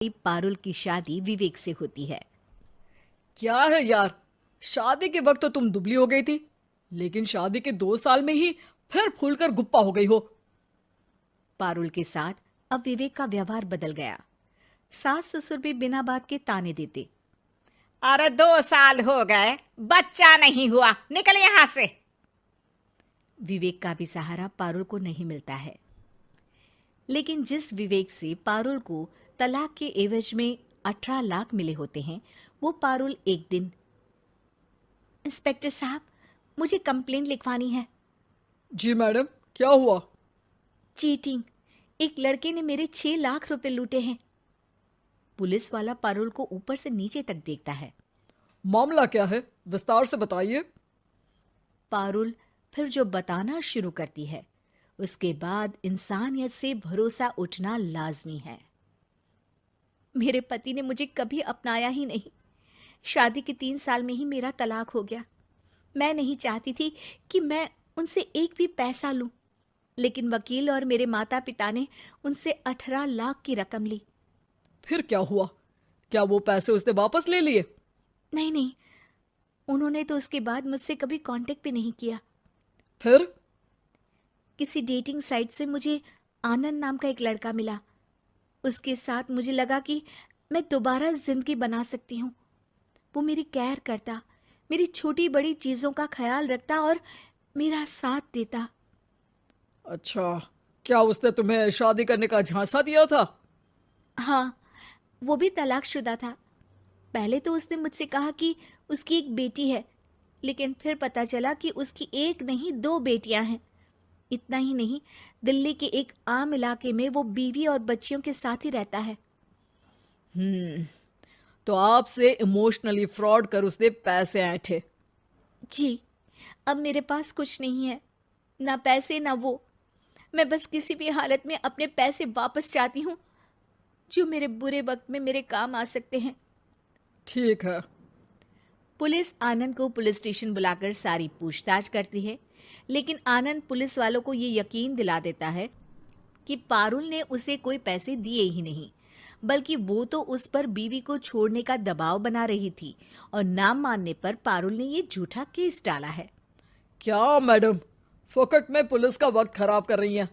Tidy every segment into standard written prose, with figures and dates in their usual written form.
पारुल की शादी विवेक से होती है। क्या है यार, शादी के वक्त तो तुम दुबली हो गई थी, लेकिन शादी के 2 साल में ही फिर फूलकर गुप्पा हो गई हो। पारुल के साथ अब विवेक का व्यवहार बदल गया। सास ससुर भी बिना बात के ताने देते। अरे 2 साल हो गए, बच्चा नहीं हुआ, निकल यहां से। विवेक का भी सहारा पारुल को नहीं मिलता है। लेकिन जिस विवेक से पारुल को तलाक के एवज में 18 लाख मिले होते हैं, वो पारुल एक दिन, इंस्पेक्टर साहब, मुझे कंप्लेंट लिखवानी है। जी मैडम, क्या हुआ? चीटिंग, एक लड़के ने मेरे 6 लाख रुपए लूटे हैं। पुलिस वाला पारुल को ऊपर से नीचे तक देखता है। मामला क्या है, विस्तार से बताइए। पारुल फिर जो बताना शुरू करती है, उसके बाद इंसानियत से भरोसा उठना लाजमी है। मेरे पति ने मुझे कभी अपनाया ही नहीं। शादी के 3 साल में ही मेरा तलाक हो गया। मैं नहीं चाहती थी कि मैं उनसे एक भी पैसा लूं, लेकिन वकील और मेरे माता पिता ने उनसे 18 लाख की रकम ली। फिर क्या हुआ? क्या वो पैसे उसने वापस ले लिए? नहीं नहीं, उन्होंने तो उसके बाद मुझसे कभी कांटेक्ट भी नहीं किया। फिर? किसी डेटिंग साइट से मुझे आनंद नाम का एक लड़का मिला। उसके साथ मुझे लगा कि मैं दोबारा जिंदगी बना सकती हूँ। वो मेरी केयर करता, मेरी छोटी बड़ी चीजों का ख्याल रखता और मेरा साथ देता। अच्छा, क्या उसने तुम्हें शादी करने का झांसा दिया था? हाँ, वो भी तलाकशुदा था। पहले तो उसने मुझसे कहा कि उसकी एक बेटी है, लेकिन फिर पता चला कि उसकी एक नहीं 2 बेटियां हैं। इतना ही नहीं, दिल्ली के एक आम इलाके में वो बीवी और बच्चियों के साथ ही रहता है। तो आपसे इमोशनली फ्रॉड कर उसने पैसे ऐंठे? जी, अब मेरे पास कुछ नहीं है, ना पैसे ना वो। मैं बस किसी भी हालत में अपने पैसे वापस चाहती हूँ, जो मेरे बुरे वक्त में मेरे काम आ सकते हैं। ठीक है। पुलिस आनंद को पुलिस स्टेशन बुलाकर सारी पूछताछ करती है, लेकिन आनंद पुलिस वालों को ये यकीन दिला देता है कि पारुल ने उसे कोई पैसे दिए ही नहीं, बल्कि वो तो उस पर बीवी को छोड़ने का दबाव बना रही थी और ना मानने पर पारुल ने ये झूठा केस डाला है। क्या मैडम, फोकट में पुलिस का वक्त खराब कर रही हैं?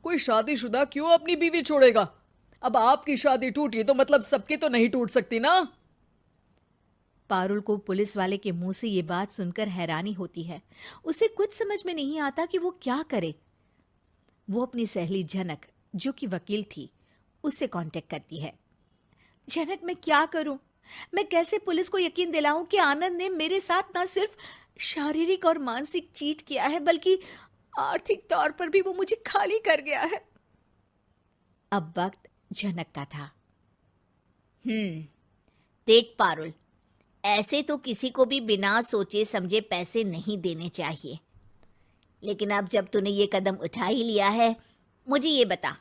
कोई शादीशुदा क्यों अपनी बीवी छोड़ेगा? अब आपकी शादी टूटी तो मतलब सबकी तो नहीं टूट सकती ना। पारुल को पुलिस वाले के मुंह से ये बात सुनकर हैरानी होती है। उसे कुछ समझ में नहीं आता कि वो क्या करे। वो अपनी सहेली झनक, जो कि वकील थी, उससे कांटेक्ट करती है। झनक, मैं क्या करूं? मैं कैसे पुलिस को यकीन दिलाऊं कि आनंद ने मेरे साथ ना सिर्फ शारीरिक और मानसिक चीट किया है, बल्कि आर्थिक तौर पर भी वो मुझे खाली कर गया है। अब वक्त झनक का था। देख पारुल, ऐसे तो किसी को भी बिना सोचे समझे पैसे नहीं देने चाहिए, लेकिन अब जब तूने ये कदम उठा ही लिया है, मुझे ये बता,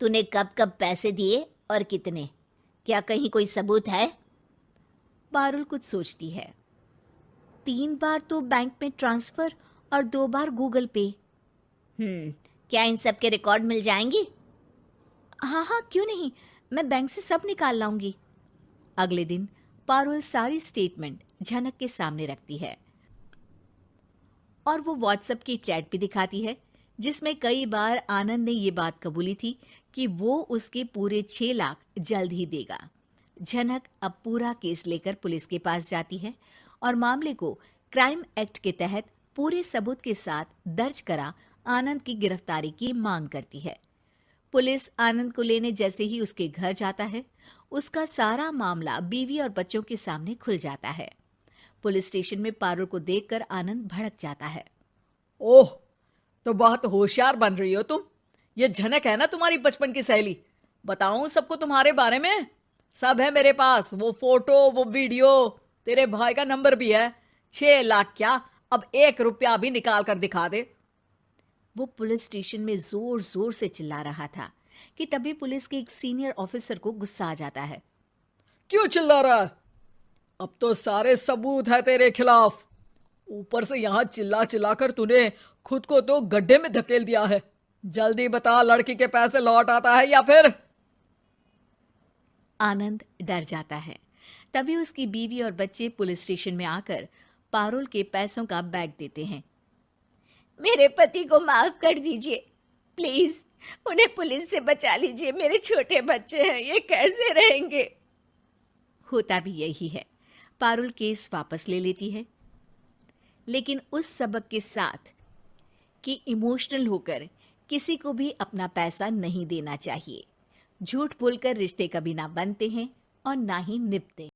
तूने कब कब पैसे दिए और कितने? क्या कहीं कोई सबूत है? पारुल कुछ सोचती है। 3 बार तो बैंक में ट्रांसफर और 2 बार गूगल पे। क्या इन सब के रिकॉर्ड मिल जाएंगी? हाँ हाँ, क्यों नहीं, मैं बैंक से सब निकाल लाऊंगी। अगले दिन पारुल सारी स्टेटमेंट झनक के सामने रखती है और वो व्हाट्सएप की चैट भी दिखाती है, जिसमें कई बार आनंद ने ये बात कबूली थी कि वो उसके पूरे 6 लाख जल्द ही देगा। झनक अब पूरा केस लेकर पुलिस के पास जाती है और मामले को क्राइम एक्ट के तहत पूरे सबूत के साथ दर्ज करा आनंद की गिरफ्तारी की मांग करती है। पुलिस आनंद को लेने जैसे ही उसके घर जाता है, उसका सारा मामला बीवी और बच्चों के सामने खुल जाता है। पुलिस स्टेशन में पारुल को देखकर आनंद भड़क जाता है। ओह, तो बहुत होशियार बन रही हो तुम। ये झनक है ना तुम्हारी बचपन की सहेली? बताऊं सबको तुम्हारे बारे में? सब है मेरे पास, वो फोटो, वो वीडियो, तेरे भाई का नंबर भी है। 6 लाख क्या, अब 1 रुपया भी निकाल कर दिखा दे। वो पुलिस स्टेशन में जोर जोर से चिल्ला रहा था कि तभी पुलिस के एक सीनियर ऑफिसर को गुस्सा आ जाता है। क्यों चिल्ला रहा है? अब तो सारे सबूत है तेरे खिलाफ। ऊपर से यहां चिल्ला चिल्ला कर तूने खुद को तो गड्ढे में धकेल दिया है। जल्दी बता, लड़की के पैसे लौट आता है या फिर? आनंद डर जाता है। तभी उसकी बीवी और बच्चे पुलिस स्टेशन में आकर पारुल के पैसों का बैग देते हैं। मेरे पति को माफ कर दीजिए, प्लीज उन्हें पुलिस से बचा लीजिए। मेरे छोटे बच्चे हैं, ये कैसे रहेंगे? होता भी यही है। पारुल केस वापस ले लेती है, लेकिन उस सबक के साथ कि इमोशनल होकर किसी को भी अपना पैसा नहीं देना चाहिए। झूठ बोलकर रिश्ते कभी ना बनते हैं और ना ही निभते।